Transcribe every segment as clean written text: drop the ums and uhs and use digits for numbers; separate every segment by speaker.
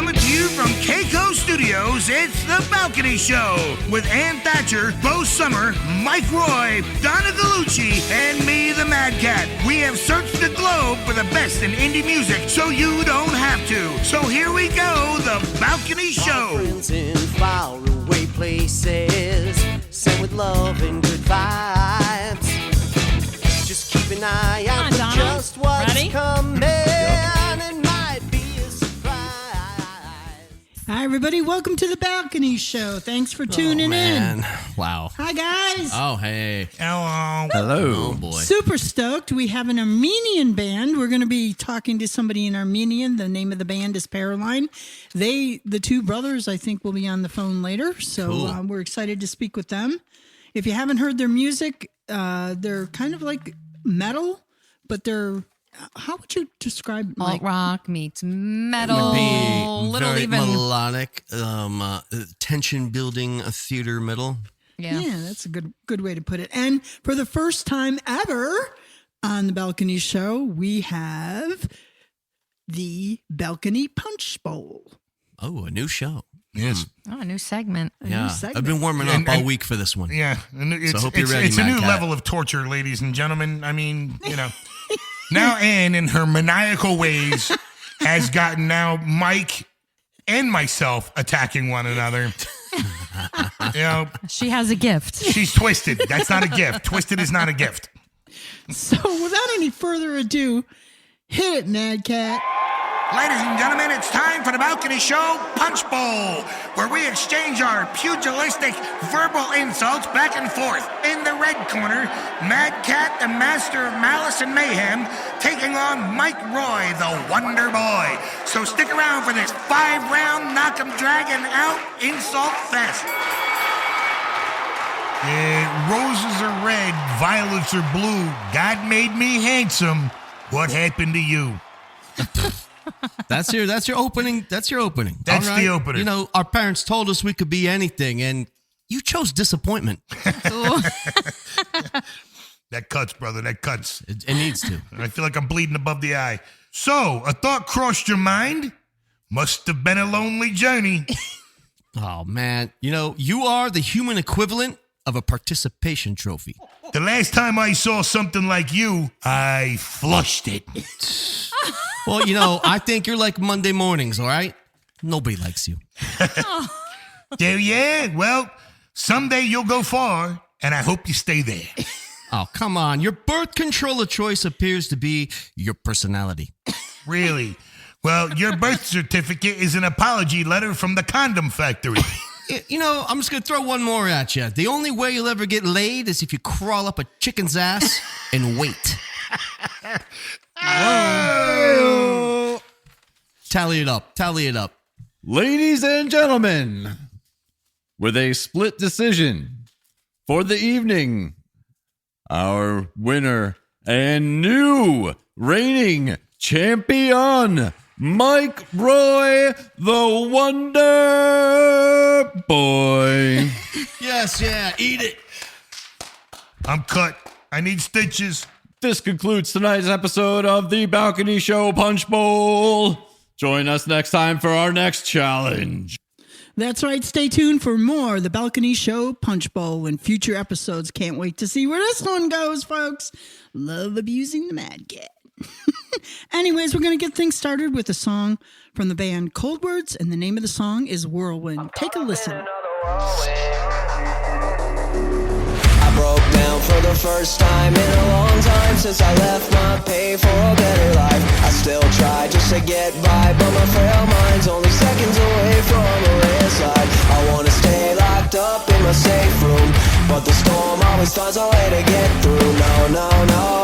Speaker 1: Coming to you from Keiko Studios, it's The Balcony Show with Ann Thatcher, Bo Summer, Mike Roy, Donna Gallucci, and me, the Mad Cat. We have searched the globe for the best in indie music so you don't have to. So here we go, The Balcony Show.
Speaker 2: Friends in faraway places, sent with love and good vibes. Just keep an eye out for just what's coming. It might be a surprise.
Speaker 3: Hi, everybody. Welcome to The Balcony Show. Thanks for tuning in.
Speaker 4: Wow.
Speaker 3: Hi, guys.
Speaker 4: Oh, hey.
Speaker 1: Hello.
Speaker 4: Hello. Oh, boy.
Speaker 3: Super stoked. We have an Armenian band. We're going to be talking to somebody in Armenian. The name of the band is Paraline. The two brothers, I think, will be on the phone later. So
Speaker 4: Cool.
Speaker 3: We're excited to speak with them. If you haven't heard their music, they're kind of like metal, but they're, how would you describe
Speaker 5: Alt rock meets metal.
Speaker 4: Would be
Speaker 5: little
Speaker 4: very
Speaker 5: even
Speaker 4: melodic, tension building, a theater metal.
Speaker 3: Yeah, that's a good way to put it. And for the first time ever on the Balcony Show, we have the Balcony Punch Bowl.
Speaker 4: Oh, a new show.
Speaker 1: Yes.
Speaker 5: Oh, a new segment.
Speaker 4: Yeah.
Speaker 3: segment.
Speaker 4: I've been warming up all week for this one.
Speaker 1: Yeah. It's,
Speaker 4: So I hope you're ready,
Speaker 1: it's a
Speaker 4: Mad
Speaker 1: new
Speaker 4: Cat.
Speaker 1: level of torture, ladies and gentlemen. I mean, you know. Now Anne, in her maniacal ways, has gotten now Mike and myself attacking one another. You know,
Speaker 5: She has a gift.
Speaker 1: she's twisted. That's not a gift. Twisted is not a gift.
Speaker 3: So without any further ado, hit it, Mad Cat.
Speaker 1: Ladies and gentlemen, it's time for the Balcony Show Punch Bowl, where we exchange our pugilistic verbal insults back and forth. In the red corner, Mad Cat, the master of malice and mayhem, taking on Mike Roy, the Wonder Boy. So stick around for this 5-round knock 'em dragging out insult fest. Roses are red, violets are blue. God made me handsome. What happened to you?
Speaker 4: That's your opening. That's your opening.
Speaker 1: That's
Speaker 4: All right?
Speaker 1: the opener.
Speaker 4: You know, our parents told us we could be anything, and you chose disappointment.
Speaker 1: That cuts, brother, that cuts.
Speaker 4: It needs to.
Speaker 1: I feel like I'm bleeding above the eye. So, a thought crossed your mind? Must have been a lonely journey.
Speaker 4: Oh, man. You know, you are the human equivalent of a participation trophy.
Speaker 1: The last time I saw something like you, I flushed it.
Speaker 4: Well, you know, I think you're like Monday mornings, all right? Nobody likes you.
Speaker 1: Yeah, well, someday you'll go far, and I hope you stay there.
Speaker 4: Oh, come on. Your birth control of choice appears to be your personality.
Speaker 1: Really? Well, your birth certificate is an apology letter from the condom factory.
Speaker 4: You know, I'm just going to throw one more at you. The only way you'll ever get laid is if you crawl up a chicken's ass and wait. Whoa. Tally it up.
Speaker 6: Ladies and gentlemen, with a split decision for the evening, our winner and new reigning champion, Mike Roy, the Wonder Boy.
Speaker 4: Yes, yeah, eat it.
Speaker 1: I'm cut. I need stitches.
Speaker 6: This concludes tonight's episode of the Balcony Show Punch Bowl. Join us next time for our next challenge.
Speaker 3: That's right. Stay tuned for more The Balcony Show Punch Bowl in future episodes. Can't wait to see where this one goes, folks. Love abusing the Mad Cat. Anyways, we're going to get things started with a song from the band Cold Words, and the name of the song is Whirlwind. Take a listen.
Speaker 2: I broke down for the first time in a long time since I left my pay for a better life. I still try just to get by, but my frail mind's only seconds away from a landslide. I wanna stay locked up in my safe room, but the storm always finds a way to get through. No,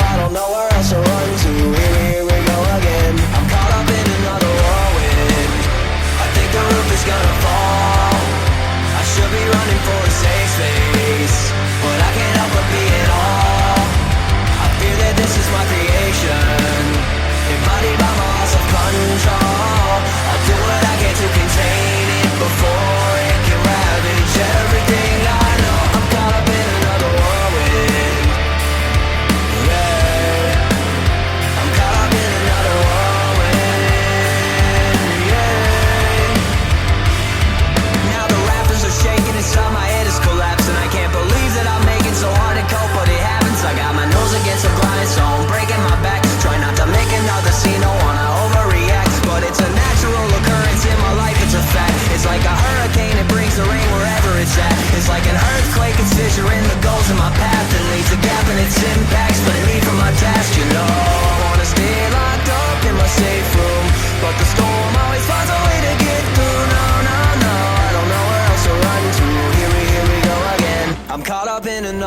Speaker 2: I don't know where else to run to. Here we go again. I'm caught up in another whirlwind. I think the roof is gonna fall. I should be running for a safe space, but I can't help but be in awe. I fear that this is my creation, embodied by my loss of control. I'll do what I can to contain it before it can ravage everything I know. I'm caught up in another whirlwind. Yeah. I'm caught up in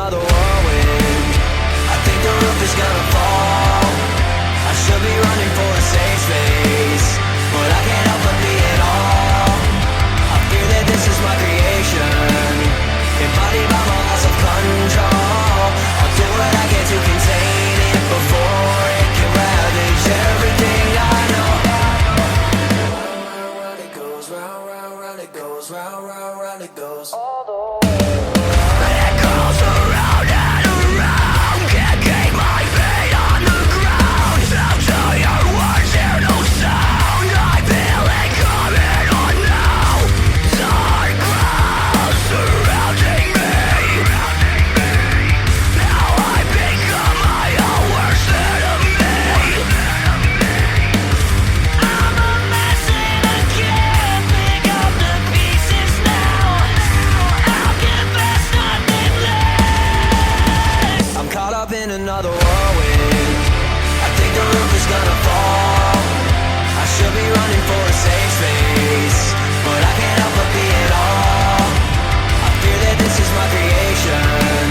Speaker 2: another whirlwind. I think the roof is gonna fall. I should be running for a safe space, but I can't help but be at all. I fear that this is my creation, embodied by my loss of control. I'll do what I can to contain it before it can ravage everything I know. Round it goes, round, round, round it goes, round, round, round it goes. It goes around and around. Can't keep my feet on the ground. Down to your words, hear no sound. I feel it coming on now. Dark clouds surrounding me. Now I become my own worst enemy. I'm a mess and I can't pick up the pieces now. I'll confess nothing less. I'm caught up in another whirlwind. I think the roof is gonna fall. I should be running for a safe space, but I can't help but be at all. I fear that this is my creation,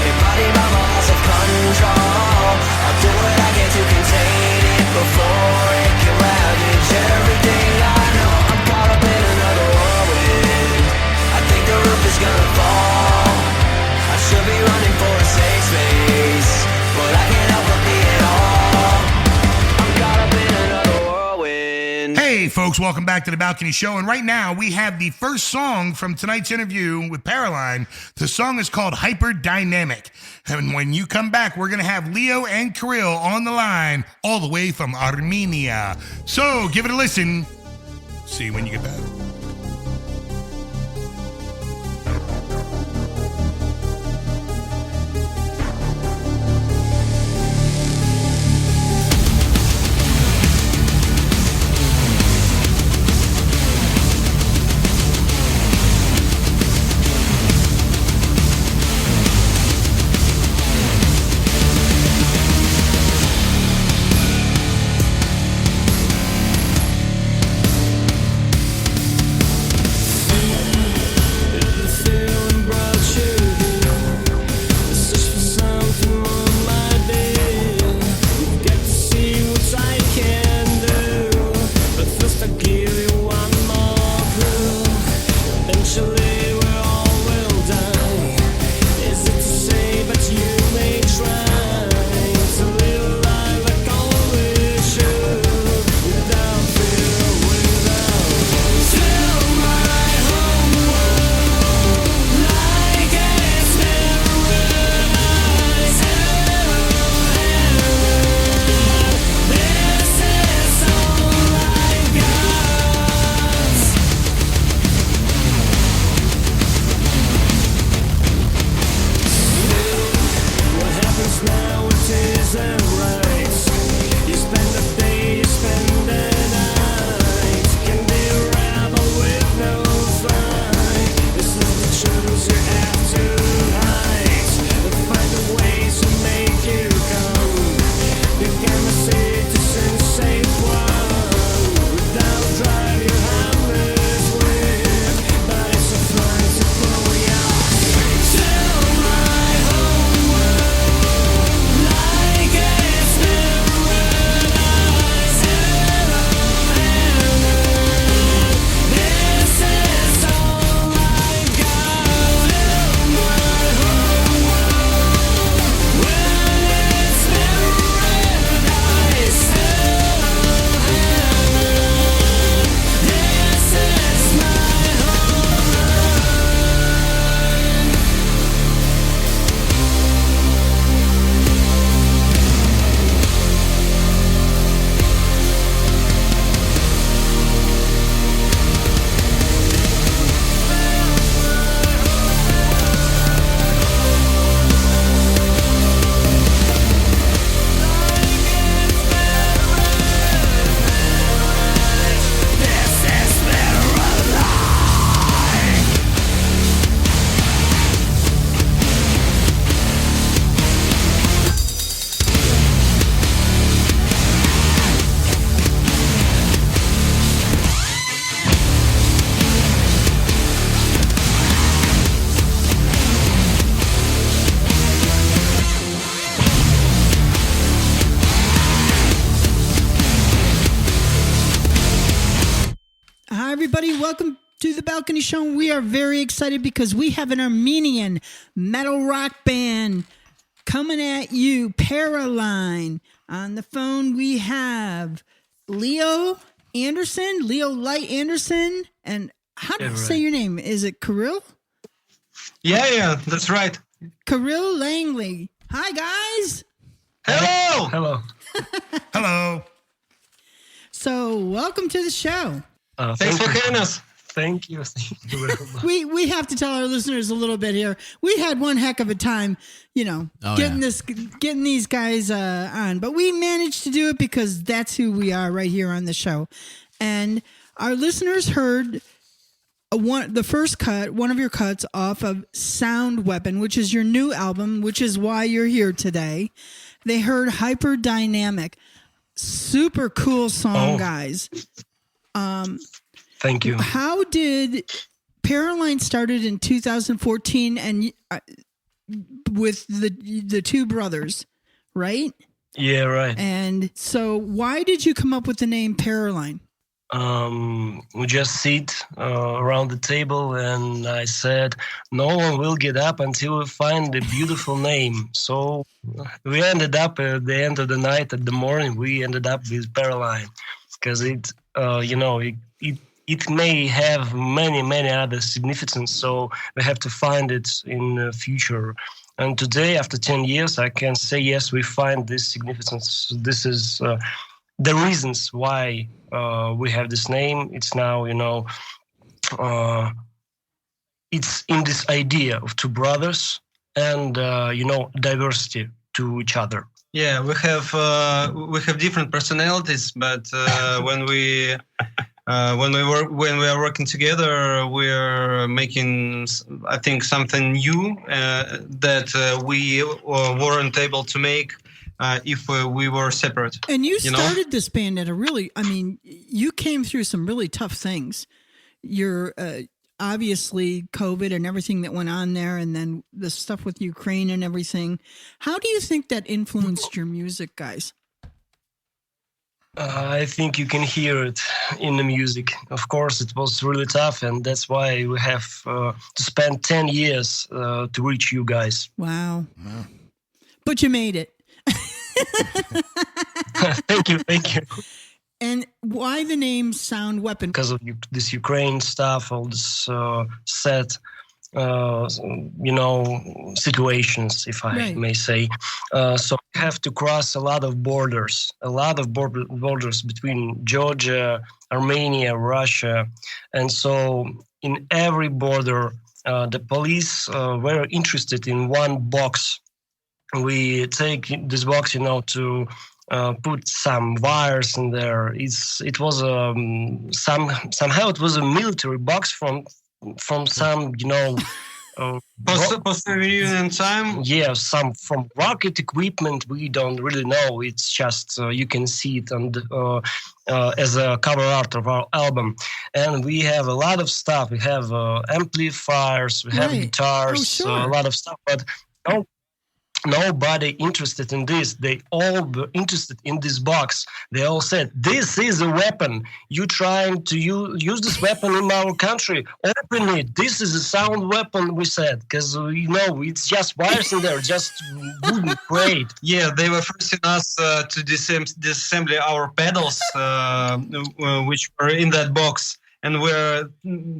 Speaker 2: embodied by my loss of control. I'll do what I can to contain it before it can ravage everything I know. I'm caught up in another whirlwind. I think the roof is gonna fall. I should be running for a safe space, but I can't help but be at all. I'm caught up in another whirlwind.
Speaker 1: Hey, folks, welcome back to the Balcony Show. And right now, we have the first song from tonight's interview with Paraline. The song is called Hyper Dynamic. And when you come back, we're going to have Leo and Kirill on the line, all the way from Armenia. So give it a listen. See you when you get back.
Speaker 3: Hi, everybody. Welcome to the Balcony Show. We are very excited because we have an Armenian metal rock band coming at you, Paraline. On the phone, we have Leo Light Anderson. And how do I say your name? Is it Kirill?
Speaker 7: Yeah, that's right.
Speaker 3: Kirill Langley. Hi, guys.
Speaker 7: Hello.
Speaker 8: Hello.
Speaker 1: Hello.
Speaker 3: So, welcome to the show.
Speaker 7: Thanks for having us.
Speaker 8: Thank you. Thank you very much.
Speaker 3: We have to tell our listeners a little bit here. We had one heck of a time, getting these guys on, but we managed to do it because that's who we are right here on the show. And our listeners heard one of your cuts off of Sound Weapon, which is your new album, which is why you're here today. They heard Hyper Dynamic. Super cool song, guys.
Speaker 8: Thank you.
Speaker 3: How did Paraline started in 2014 and with the two brothers, right?
Speaker 8: Yeah, right.
Speaker 3: And so why did you come up with the name Paraline?
Speaker 8: We just sit around the table and I said, no one will get up until we find a beautiful name. So we ended up at the end of the night, at the morning, we ended up with Paraline because it may have many other significance. So we have to find it in the future. And today, after 10 years, I can say, yes, we find this significance. This is the reasons why we have this name. It's now, it's in this idea of two brothers and, diversity to each other.
Speaker 7: Yeah, we have different personalities, but when we are working together, we are making, I think, something new that we weren't able to make if we were separate.
Speaker 3: And you started this band at you came through some really tough things. You're obviously COVID and everything that went on there, and then the stuff with Ukraine and everything. How do you think that influenced your music, guys?
Speaker 8: I think you can hear it in the music. Of course, it was really tough, and that's why we have to spend 10 years to reach you guys.
Speaker 3: Wow. But you made it.
Speaker 8: Thank you.
Speaker 3: And why the name Sound Weapon?
Speaker 8: Because of this Ukraine stuff, all this sad, situations, if I may say. So we have to cross a lot of borders between Georgia, Armenia, Russia. And so in every border, the police were interested in one box. We take this box, to put some wires in there. It was somehow it was a military box from some
Speaker 7: post-Soviet time.
Speaker 8: Yeah, some from rocket equipment. We don't really know. It's just you can see it on as a cover art of our album, and we have a lot of stuff. We have amplifiers, we have guitars, a lot of stuff, but nobody interested in this. They all were interested in this box. They all said, this is a weapon. You trying to use this weapon in our country? Open it. This is a sound weapon, we said, because it's just wires in there, just wooden crate.
Speaker 7: Yeah, they were forcing us to disassemble our pedals, which were in that box. And we're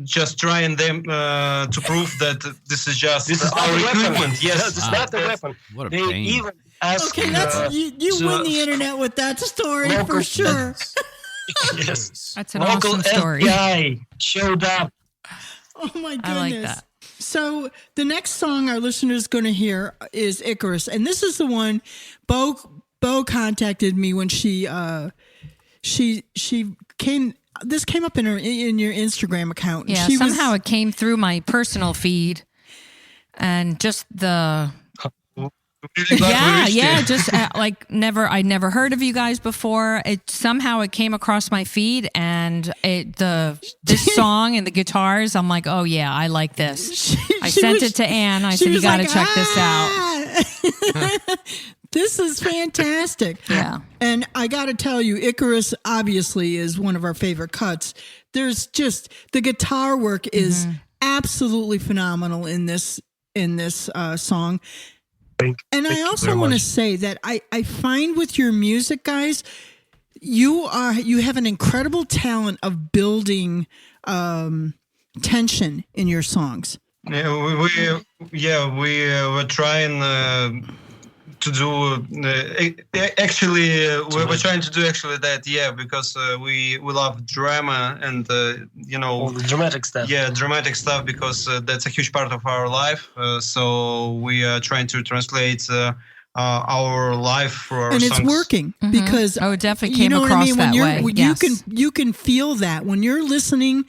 Speaker 7: just trying them to prove that this is our equipment.
Speaker 8: Yes, it's not the weapon.
Speaker 6: What a pain.
Speaker 8: Even asked,
Speaker 3: Okay, you win the internet with that story for sure.
Speaker 8: Yes,
Speaker 5: That's an
Speaker 8: local
Speaker 5: awesome story.
Speaker 8: FBI showed up.
Speaker 3: Oh my goodness.
Speaker 5: I like that.
Speaker 3: So the next song our listeners going to hear is Icarus, and this is the one Bo contacted me when she came. This came up in your Instagram account.
Speaker 5: Yeah, somehow it came through my personal feed, and just the just I never heard of you guys before. It came across my feed, and this song and the guitars. I'm like, oh yeah, I like this. I sent it to Ann. I said, you got to check this out.
Speaker 3: This is fantastic.
Speaker 5: Yeah.
Speaker 3: And I got to tell you, Icarus obviously is one of our favorite cuts. There's just the guitar work is absolutely phenomenal in this song. And I also want to say that I find with your music, guys, you have an incredible talent of building tension in your songs.
Speaker 7: Yeah, we were trying to do we were trying to do actually that, because we love drama and
Speaker 8: All the dramatic stuff.
Speaker 7: Yeah, dramatic stuff, because that's a huge part of our life. So we are trying to translate our life for our
Speaker 3: and
Speaker 7: songs.
Speaker 3: it's working because
Speaker 5: Oh, it definitely
Speaker 3: you
Speaker 5: came
Speaker 3: know what I
Speaker 5: across
Speaker 3: mean?
Speaker 5: that way.
Speaker 3: When
Speaker 5: Yes.
Speaker 3: you can feel that when you're listening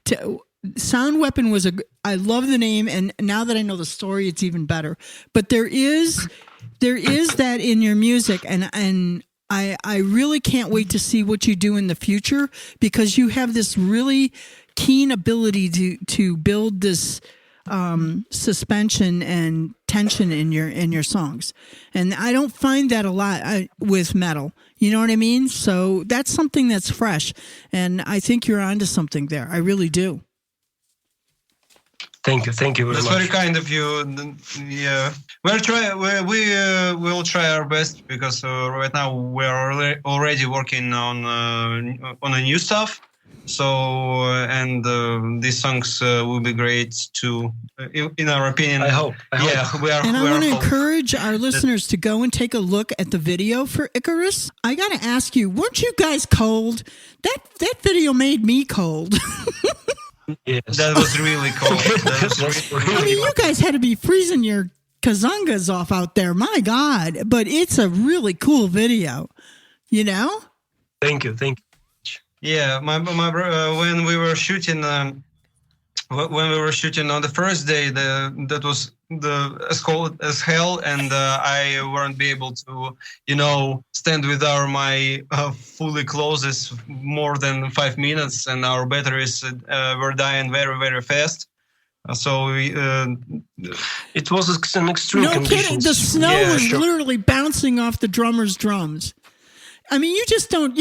Speaker 3: to Sound Weapon was I love the name, and now that I know the story, it's even better. But there is that in your music, and I really can't wait to see what you do in the future, because you have this really keen ability to build this suspension and tension in your songs, and I don't find that a lot with metal. You know what I mean? So that's something that's fresh, and I think you're onto something there. I really do.
Speaker 8: Thank you very
Speaker 7: That's
Speaker 8: much.
Speaker 7: very kind of you. Yeah, we'll try our best, because right now we're already working on a new stuff. So and these songs will be great too, in our opinion.
Speaker 8: I hope.
Speaker 7: We are.
Speaker 3: And I
Speaker 7: we are
Speaker 3: want to
Speaker 7: hopeful.
Speaker 3: encourage our listeners to go and take a look at the video for Icarus. I got to ask you, weren't you guys cold? That video made me cold.
Speaker 8: Yes.
Speaker 7: That was really cool.
Speaker 3: I mean, you guys had to be freezing your kazungas off out there. My God. But it's a really cool video, you know?
Speaker 8: Thank you.
Speaker 7: Yeah, my when we were shooting on the first day, that was as cold as hell, and I weren't be able to stand without my fully closes more than 5 minutes, and our batteries were dying very, very fast. So
Speaker 8: It was an extreme
Speaker 3: No kidding.
Speaker 8: conditions.
Speaker 3: The snow
Speaker 7: Yeah,
Speaker 3: was
Speaker 7: sure.
Speaker 3: literally bouncing off the drummer's drums. I mean, you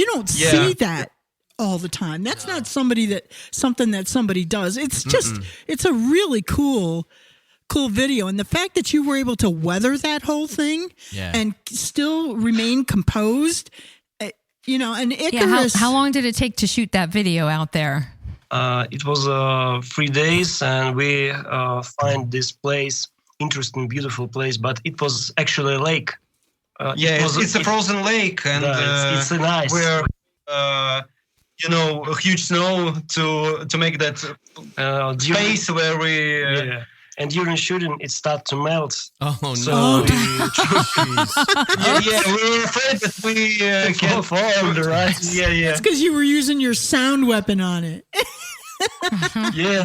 Speaker 3: don't see that all the time. That's not something that somebody does. It's just, it's a really cool video. And the fact that you were able to weather that whole thing and still remain composed, and Icarus.
Speaker 5: How long did it take to shoot that video out there?
Speaker 8: It was 3 days, and we find this place interesting, beautiful place. But it was actually a lake.
Speaker 7: It's a frozen lake, and
Speaker 8: it's a nice.
Speaker 7: We're a huge snow to make that space where we.
Speaker 8: And during shooting, it started to melt.
Speaker 4: Oh no!
Speaker 8: So
Speaker 7: we were afraid that we can't
Speaker 8: fall on the right.
Speaker 7: Yeah.
Speaker 3: It's because you were using your sound weapon on it.
Speaker 8: Yeah.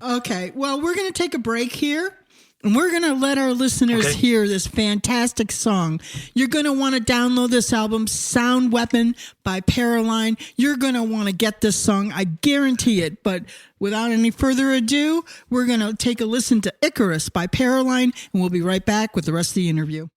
Speaker 3: Okay, well, we're going to take a break here, and we're going to let our listeners hear this fantastic song. You're going to want to download this album, Sound Weapon by Paraline. You're going to want to get this song, I guarantee it. But without any further ado, we're going to take a listen to Icarus by Paraline, and we'll be right back with the rest of the interview.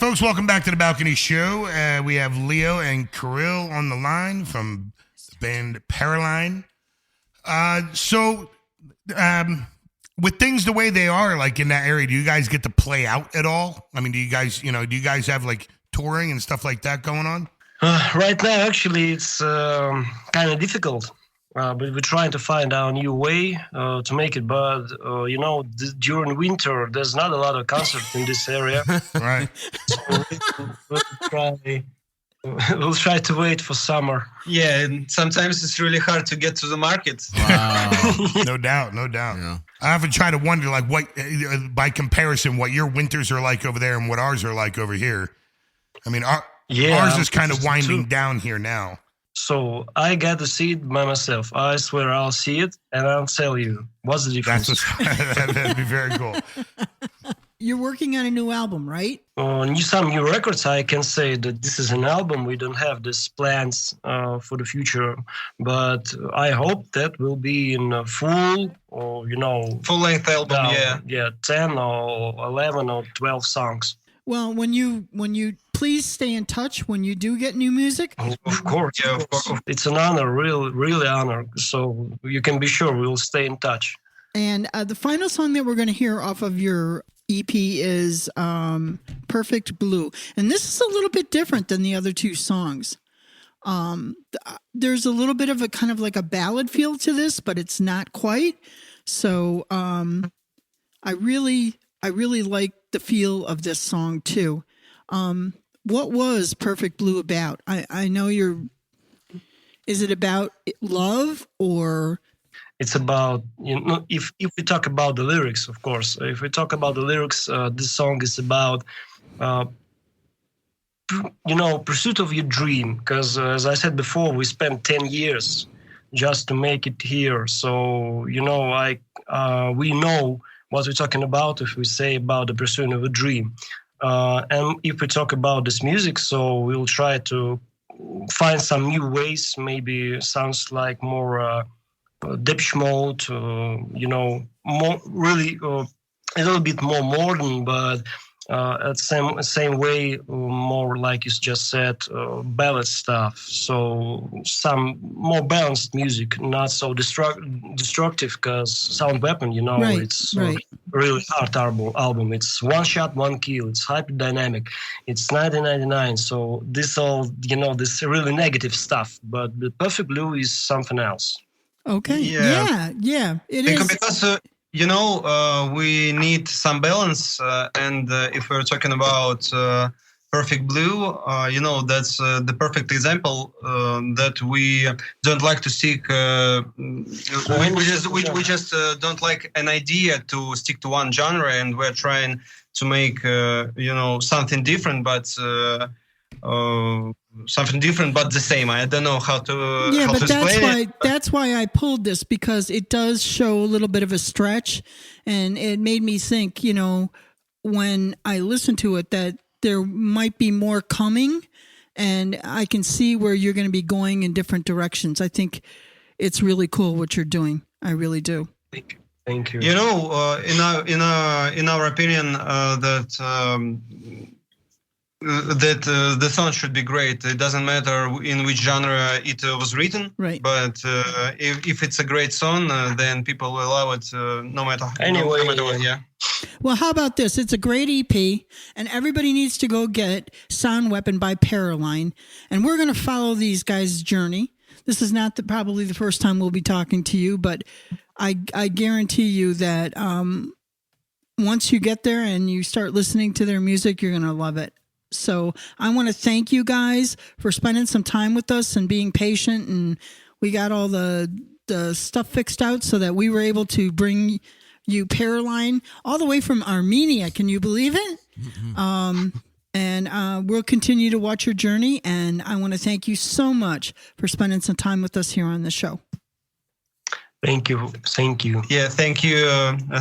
Speaker 1: folks, welcome back to the Balcony Show. We have Leo and Kirill on the line from the band Paraline. With things the way they are, like in that area, do you guys get to play out at all? I mean, do you guys have like touring and stuff like that going on?
Speaker 8: Right now, actually, it's kind of difficult. But we're trying to find our new way to make it. But, during winter, there's not a lot of concerts in this area.
Speaker 1: Right.
Speaker 8: So we'll try to wait for summer.
Speaker 7: Yeah, and sometimes it's really hard to get to the market.
Speaker 4: Wow.
Speaker 1: No doubt.
Speaker 4: Yeah.
Speaker 1: I often try to wonder, like, what, by comparison, what your winters are like over there and what ours are like over here. I mean, ours is kind of winding down here now.
Speaker 8: So I got to see it by myself. I swear I'll see it and I'll tell you what's the difference.
Speaker 1: That'd be very cool.
Speaker 3: You're working on a new album, right?
Speaker 8: Some new records. I can say that this is an album. We don't have these plans for the future, but I hope that will be in a full
Speaker 7: Full-length album.
Speaker 8: 10 or 11 or 12 songs.
Speaker 3: Well, when you please stay in touch when you do get new music.
Speaker 8: Of course.
Speaker 7: Yeah, of course.
Speaker 8: It's an honor, really honor. So you can be sure we'll stay in touch.
Speaker 3: And the final song that we're going to hear off of your EP is Perfect Blue. And this is a little bit different than the other two songs. There's a little bit of a kind of like a ballad feel to this, but it's not quite. So I really like the feel of this song too. What was Perfect Blue about? I know is it about love or?
Speaker 8: It's about, if we talk about the lyrics, of course, if we talk about the lyrics, this song is about, pursuit of your dream. Because as I said before, we spent 10 years just to make it here. So, we know what we're talking about if we say about the pursuit of a dream. And if we talk about this music, so we'll try to find some new ways, maybe sounds like more Depeche Mode, more really a little bit more modern, but at same way, more like you just said, ballad stuff. So some more balanced music, not so destructive. Because Sound Weapon,
Speaker 3: Right,
Speaker 8: it's
Speaker 3: right.
Speaker 8: really hard album. It's one shot, one kill. It's hyper dynamic. It's 1999. So this all, this really negative stuff. But the Perfect Blue is something else.
Speaker 3: Okay.
Speaker 7: Yeah.
Speaker 3: Yeah. It is.
Speaker 7: Because we need some balance, and if we're talking about Perfect Blue, that's the perfect example that we don't like to stick. We just don't like an idea to stick to one genre, and we're trying to make something different, but. Something different but the same. I don't know how to
Speaker 3: Yeah,
Speaker 7: how
Speaker 3: but
Speaker 7: to explain it.
Speaker 3: that's why I pulled this, because it does show a little bit of a stretch, and it made me think, when I listened to it, that there might be more coming, and I can see where you're going to be going in different directions. I think it's really cool what you're doing. I really do.
Speaker 8: Thank you.
Speaker 7: In our opinion, that the song should be great. It doesn't matter in which genre it was written,
Speaker 3: right?
Speaker 7: But if it's a great song, then people will love it no matter what. Yeah.
Speaker 3: Well, how about this? It's a great EP, and everybody needs to go get Sound Weapon by Paraline, and we're going to follow these guys' journey. This is not probably the first time we'll be talking to you, but I guarantee you that once you get there and you start listening to their music, you're going to love it. So I want to thank you guys for spending some time with us and being patient. And we got all the stuff fixed out so that we were able to bring you Paraline all the way from Armenia. Can you believe it? Mm-hmm. And we'll continue to watch your journey. And I want to thank you so much for spending some time with us here on the show.
Speaker 8: Thank you.
Speaker 7: Yeah, thank you.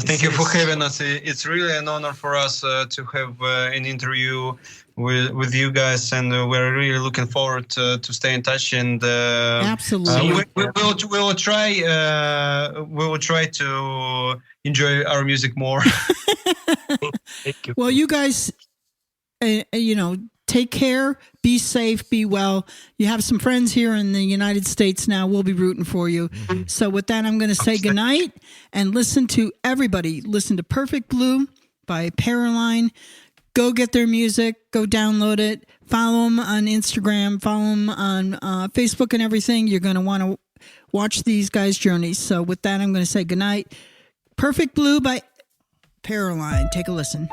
Speaker 7: Thank you for having us. It's really an honor for us to have an interview with you guys, and we're really looking forward to stay in touch. And
Speaker 3: absolutely,
Speaker 7: we will try to enjoy our music more.
Speaker 8: Thank you.
Speaker 3: Well, you guys take care, be safe, be well. You have some friends here in the United States now. We'll be rooting for you. So with that, I'm going to say goodnight and listen to Perfect Blue by Paraline. Go get their music. Go download it. Follow them on Instagram. Follow them on Facebook and everything. You're going to want to watch these guys' journeys. So with that, I'm going to say goodnight. Perfect Blue by Paraline. Take a listen.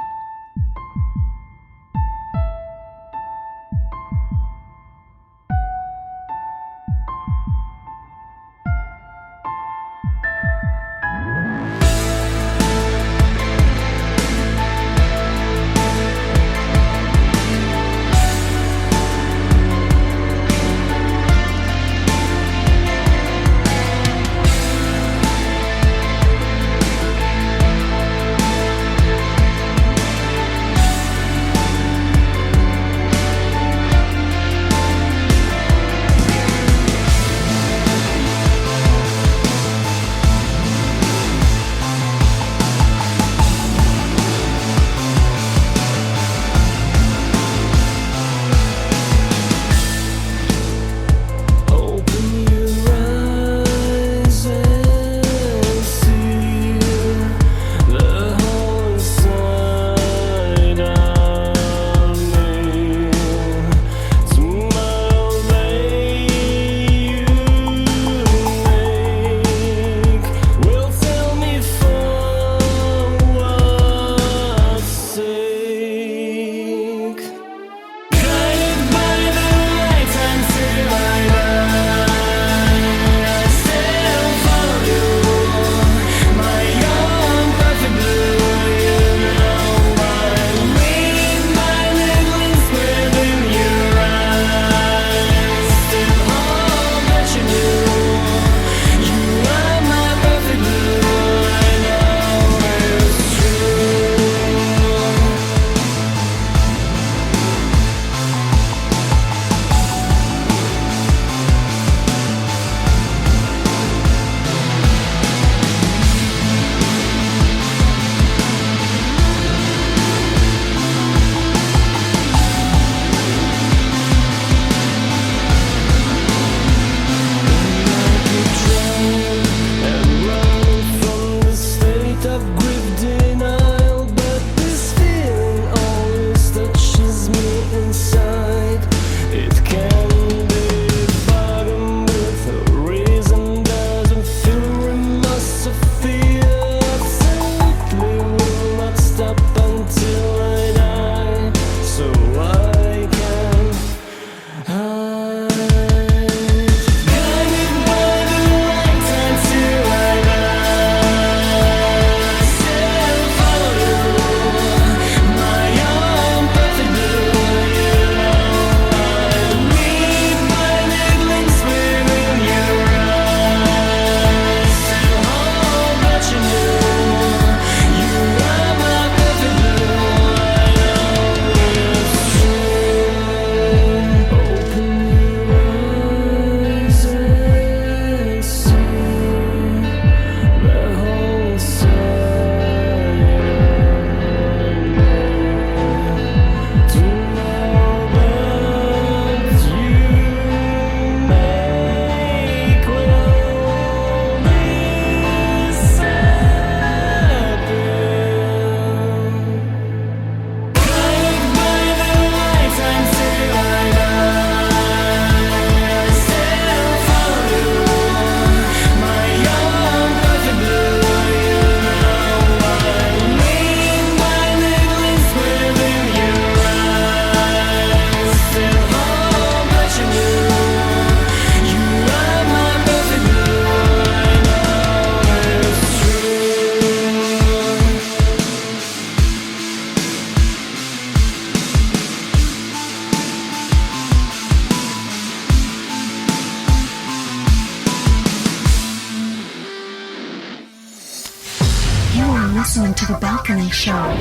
Speaker 9: listening to The Balcony Show.
Speaker 10: Mad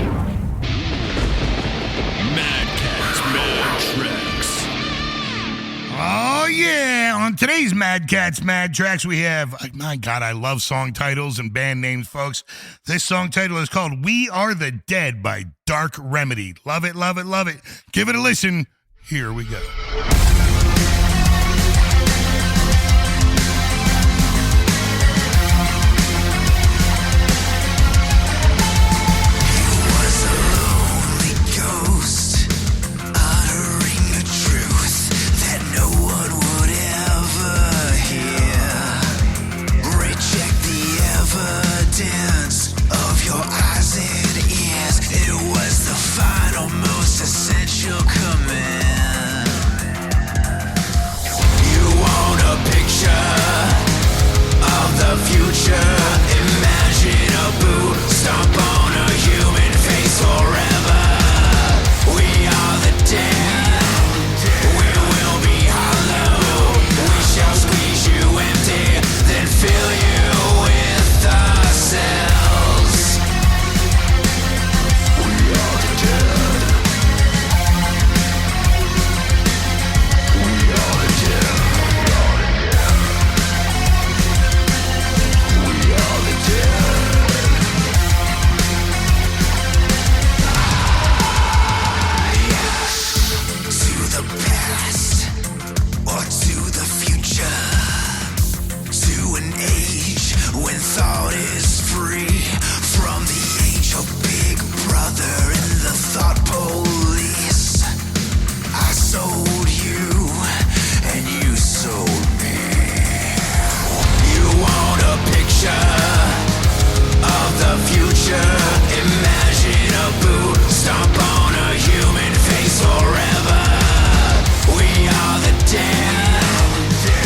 Speaker 10: Cat's Mad Tracks.
Speaker 1: Oh, yeah, On today's Mad Cats Mad Tracks, we have, my God, I love song titles and band names, folks. This song title is called We Are the Dead by Dark Remedy. Love it, love it, love it. Give it a listen. Here we go.
Speaker 2: Essential command. You want a picture of the future. Imagine a boot stomp on a human face forever. We are the dead. We will be hollow. We shall squeeze you empty, then fill you with ourselves. We are the dead. Thought is free from the angel big brother and the thought police. I sold you and you sold me. You want a picture of the future. Imagine a boot stomp on a human face forever. We are the dead.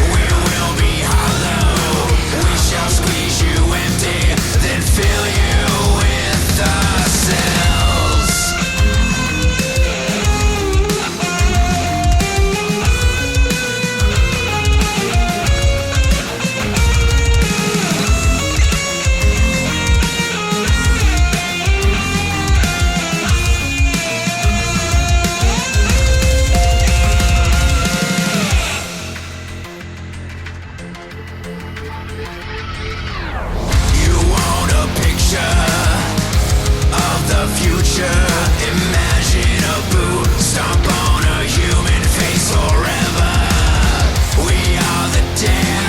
Speaker 2: We will be hollow. We shall squeeze you empty, then fill you with ourselves. You want a picture of the future. Imagine a boot stomp on a human face forever. We are the dead.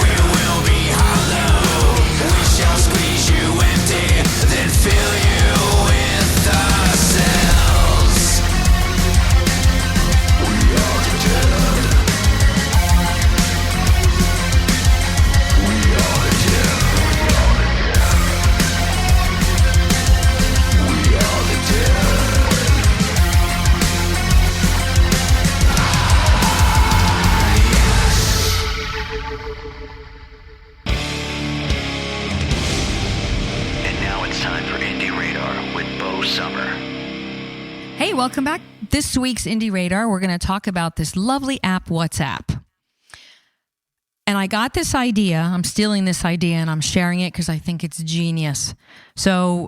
Speaker 2: We will be hollow. We shall squeeze you empty, then fill you with ourselves. We are the dead. We are the dead. We are the dead.
Speaker 10: And now it's time for Indie Radar with Bo Summer.
Speaker 5: Hey, welcome back. This week's Indie Radar, we're going to talk about this lovely app, WhatsApp. And I got this idea. I'm stealing this idea and I'm sharing it because I think it's genius. So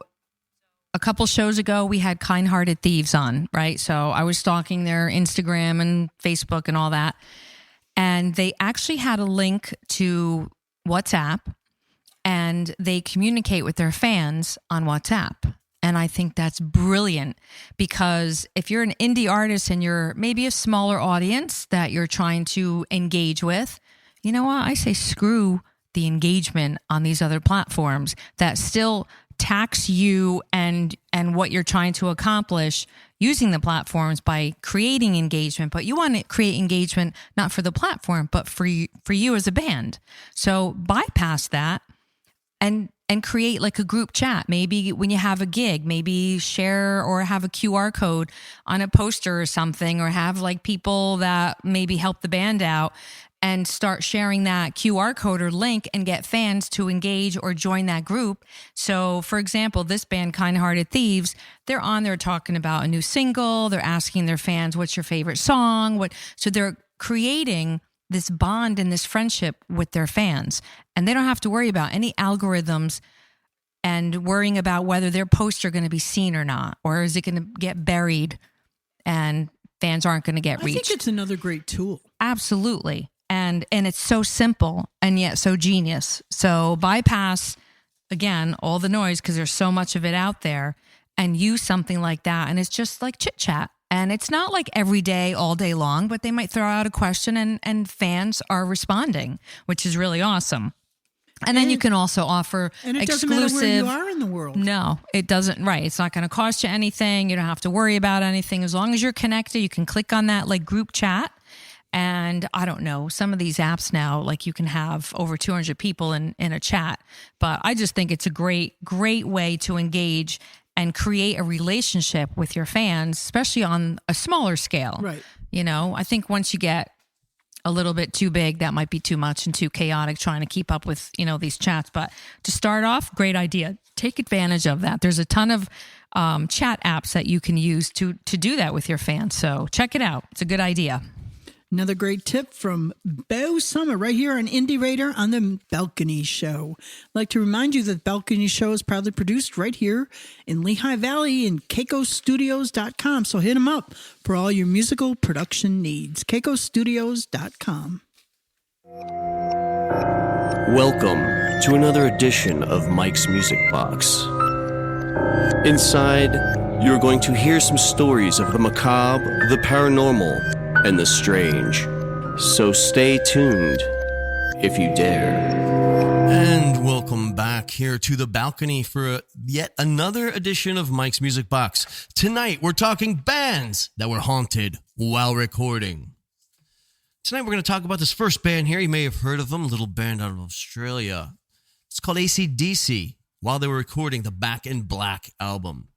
Speaker 5: a couple shows ago, we had Kind Hearted Thieves on, right? So I was stalking their Instagram and Facebook and all that. And they actually had a link to WhatsApp and they communicate with their fans on WhatsApp. And I think that's brilliant because if you're an indie artist and you're maybe a smaller audience that you're trying to engage with, you know what? I say screw the engagement on these other platforms that still tax you and what you're trying to accomplish using the platforms by creating engagement. But you want to create engagement not for the platform, but for you as a band. So bypass that and create like a group chat. Maybe when you have a gig, maybe share or have a QR code on a poster or something, or have like people that maybe help the band out and start sharing that QR code or link and get fans to engage or join that group. So for example, this band Kind Hearted Thieves, they're on there talking about a new single. They're asking their fans, what's your favorite song? So they're creating this bond and this friendship with their fans. And they don't have to worry about any algorithms and worrying about whether their posts are going to be seen or not, or is it going to get buried and fans aren't going to get reached.
Speaker 3: I think it's another great tool.
Speaker 5: Absolutely. And it's so simple and yet so genius. So bypass, again, all the noise because there's so much of it out there and use something like that. And it's just like chit chat. And it's not like every day, all day long, but they might throw out a question and fans are responding, which is really awesome. And then you can also offer
Speaker 3: and it
Speaker 5: exclusive.
Speaker 3: doesn't matter where you are in the world.
Speaker 5: No, it doesn't. Right. It's not going to cost you anything. You don't have to worry about anything. As long as you're connected, you can click on that like group chat. And I don't know, some of these apps now, like you can have over 200 people in a chat. But I just think it's a great way to engage and create a relationship with your fans, especially on a smaller scale.
Speaker 3: Right.
Speaker 5: You know, I think once you get a little bit too big, that might be too much and too chaotic trying to keep up with, these chats. But to start off, great idea. Take advantage of that. There's a ton of chat apps that you can use to do that with your fans. So check it out. It's a good idea.
Speaker 3: Another great tip from Bo Summer right here on Indie Radar on the Balcony Show. I'd like to remind you that the Balcony Show is proudly produced right here in Lehigh Valley in keikostudios.com. So hit them up for all your musical production needs. keikostudios.com.
Speaker 11: Welcome to another edition of Mike's Music Box. Inside, you're going to hear some stories of the macabre, the paranormal, and the strange. So stay tuned, if you dare.
Speaker 4: And welcome back here to the balcony for yet another edition of Mike's Music Box. Tonight, we're talking bands that were haunted while recording. Tonight, we're going to talk about this first band here. You may have heard of them, a little band out of Australia. It's called AC/DC, while they were recording the Back in Black album.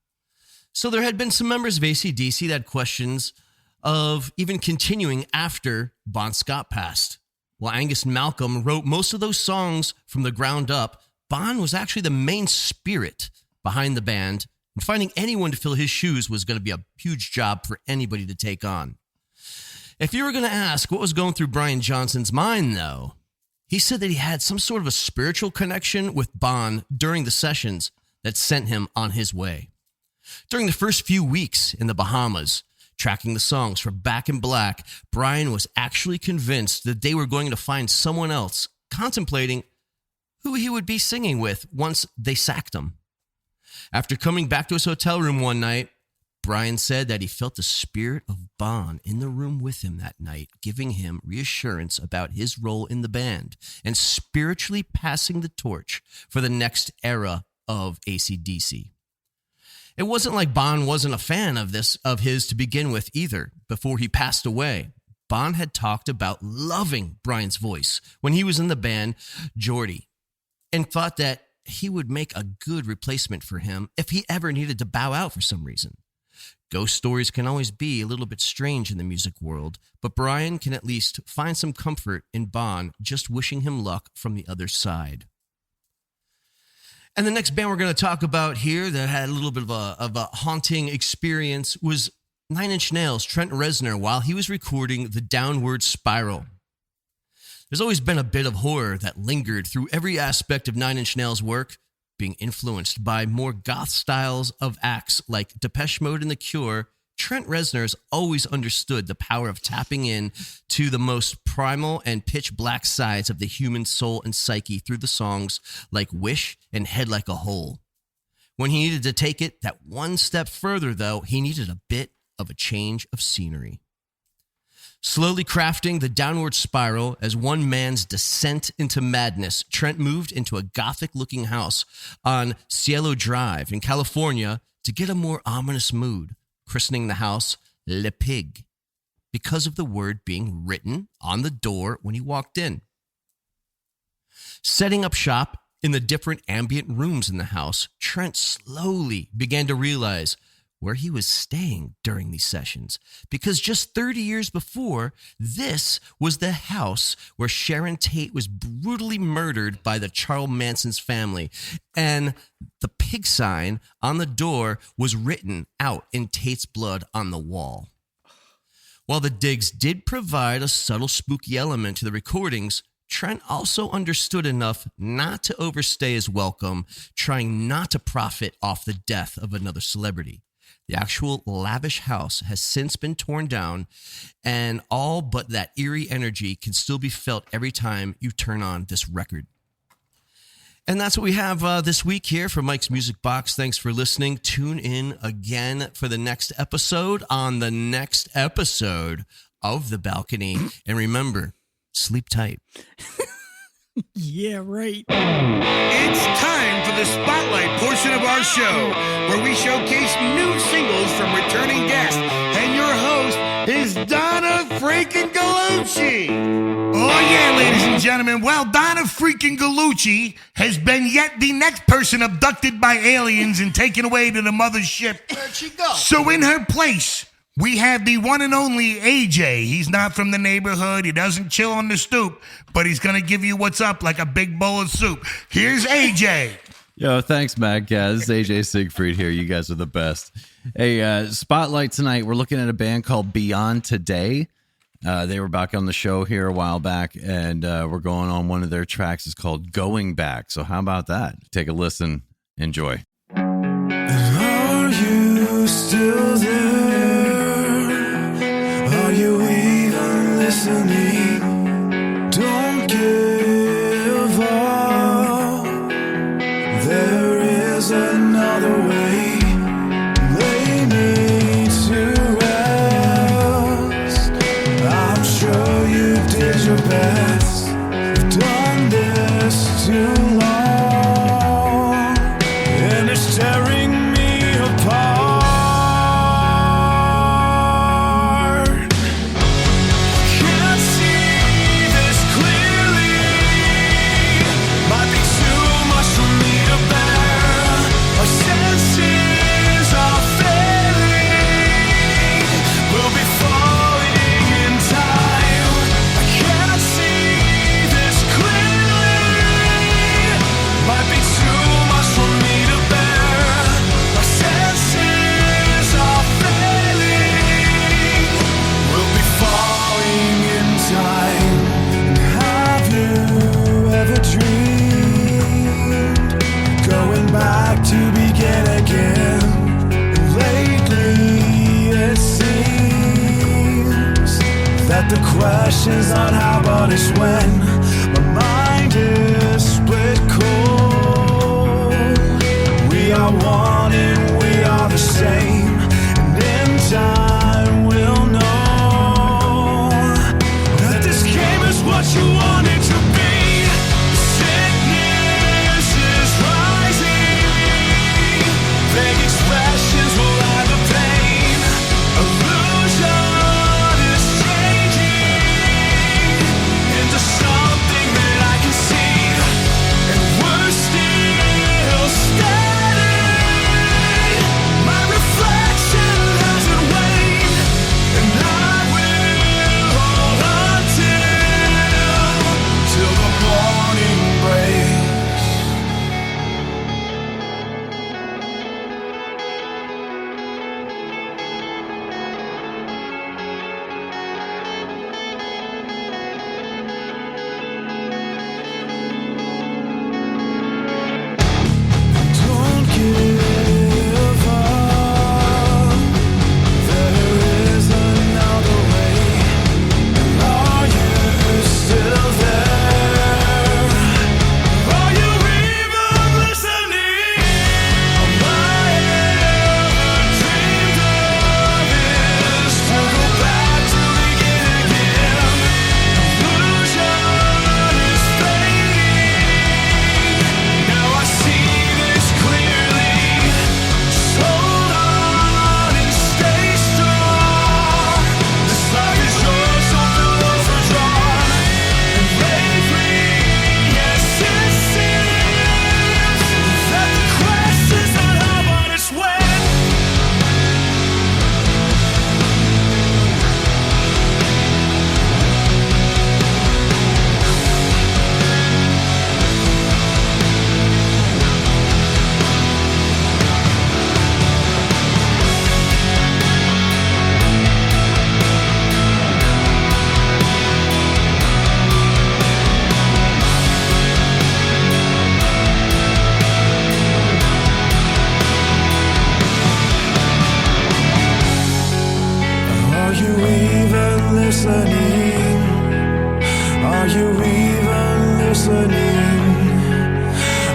Speaker 4: So there had been some members of AC/DC that had questions of even continuing after Bon Scott passed. While Angus Malcolm wrote most of those songs from the ground up, Bon was actually the main spirit behind the band, and finding anyone to fill his shoes was going to be a huge job for anybody to take on. If you were going to ask what was going through Brian Johnson's mind, though, he said that he had some sort of a spiritual connection with Bon during the sessions that sent him on his way. During the first few weeks in the Bahamas, tracking the songs for Back in Black, Brian was actually convinced that they were going to find someone else, contemplating who he would be singing with once they sacked him. After coming back to his hotel room one night, Brian said that he felt the spirit of Bon in the room with him that night, giving him reassurance about his role in the band and spiritually passing the torch for the next era of AC/DC. It wasn't like Bon wasn't a fan of his to begin with either. Before he passed away, Bon had talked about loving Brian's voice when he was in the band Geordie, and thought that he would make a good replacement for him if he ever needed to bow out for some reason. Ghost stories can always be a little bit strange in the music world, but Brian can at least find some comfort in Bon just wishing him luck from the other side. And the next band we're going to talk about here that had a little bit of a haunting experience was Nine Inch Nails' Trent Reznor while he was recording The Downward Spiral. There's always been a bit of horror that lingered through every aspect of Nine Inch Nails' work, being influenced by more goth styles of acts like Depeche Mode and The Cure. Trent Reznor has always understood the power of tapping in to the most primal and pitch black sides of the human soul and psyche through the songs like Wish and Head Like a Hole. When he needed to take it that one step further, though, he needed a bit of a change of scenery. Slowly crafting The Downward Spiral as one man's descent into madness, Trent moved into a gothic-looking house on Cielo Drive in California to get a more ominous mood, christening the house Le Pig because of the word being written on the door when he walked in. Setting up shop in the different ambient rooms in the house, Trent slowly began to realize where he was staying during these sessions, because just 30 years before, this was the house where Sharon Tate was brutally murdered by the Charles Manson's family, and the pig sign on the door was written out in Tate's blood on the wall. While the digs did provide a subtle spooky element to the recordings, Trent also understood enough not to overstay his welcome, trying not to profit off the death of another celebrity. The actual lavish house has since been torn down, and all but that eerie energy can still be felt every time you turn on this record. And that's what we have this week here for Mike's Music Box. Thanks for listening. Tune in again for the next episode on the next episode of The Balcony. And remember, sleep tight.
Speaker 3: Yeah, right.
Speaker 1: It's time for the spotlight portion of our show, where we showcase new singles from returning guests. And your host is Donna freaking Gallucci. Oh yeah, ladies and gentlemen. Well, Donna freaking Gallucci has been yet the next person abducted by aliens and taken away to the mothership.
Speaker 3: Where'd she go?
Speaker 1: So in her place, we have the one and only AJ. He's not from the neighborhood. He doesn't chill on the stoop, but he's going to give you what's up like a big bowl of soup. Here's AJ.
Speaker 6: Yo, thanks, Matt. This is AJ Siegfried here. You guys are the best. Hey, Spotlight tonight, we're looking at a band called Beyond Today. They were back on the show here a while back, and we're going on one of their tracks. It's called Going Back. So how about that? Take a listen. Enjoy.
Speaker 12: Are you still there? Are you even listening? Don't give up. There is another way. Lay me to rest. I'm sure you did your best. You've done this too long, and it's tearing me apart. Can't see this clearly. Might be too much for me to bear. Our senses are failing. We'll be falling in time. I can't see this clearly. Might be too much for me to bear. Our senses are failing. We'll be falling in time. Have you ever dreamed going back to begin again? Lately it seems that the question's not how but it's when. My mind is split cold. We are one and we are the same, and in time we'll know that this game is what you want it to be. Sickness is rising. Vague expressions will hide the pain. Illusion is changing into something that I can see, and we're still standing. My reflection listening? Are you even listening?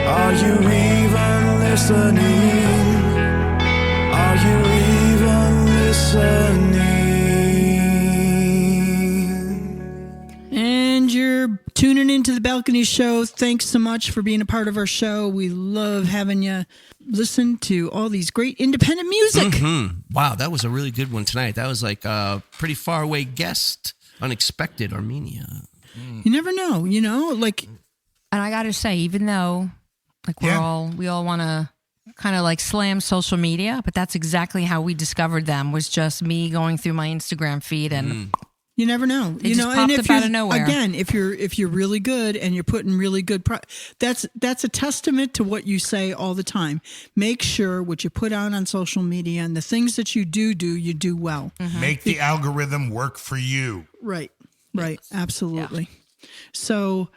Speaker 12: Are you even listening? Are you even listening?
Speaker 3: And you're tuning into the Balcony Show. Thanks so much for being a part of our show. We love having you listen to all these great independent music.
Speaker 4: Mm-hmm. Wow, that was a really good one tonight. That was like a pretty far away guest, unexpected Armenia.
Speaker 3: You never know, like.
Speaker 5: And I got to say, even though like we all want to kind of like slam social media, but that's exactly how we discovered them, was just me going through my Instagram feed and
Speaker 3: You never know.
Speaker 5: It just popped up out of nowhere.
Speaker 3: Again, if you're really good and you're putting really good, that's a testament to what you say all the time. Make sure what you put out on social media and the things that you do, you do well.
Speaker 1: Make the algorithm work for you.
Speaker 3: Right. Absolutely. Yeah. So,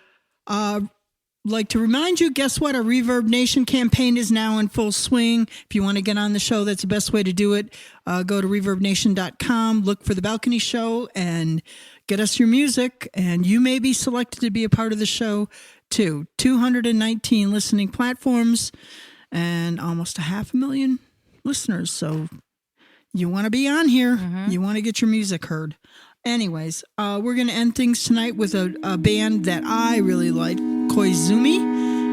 Speaker 3: like to remind you, guess what? Our Reverb Nation campaign is now in full swing. If you want to get on the show, that's the best way to do it. Go to reverbnation.com, look for the Balcony Show, and get us your music. And you may be selected to be a part of the show too. 219 listening platforms and almost 500,000 listeners. So you want to be on here. You want to get your music heard. Anyways, we're going to end things tonight with a band that I really like, Koizumi,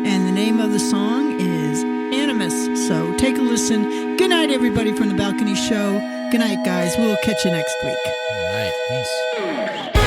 Speaker 3: and the name of the song is Animus. So take a listen. Good night, everybody, from the Balcony Show. Good night, guys. We'll catch you next week.
Speaker 4: All right. Peace.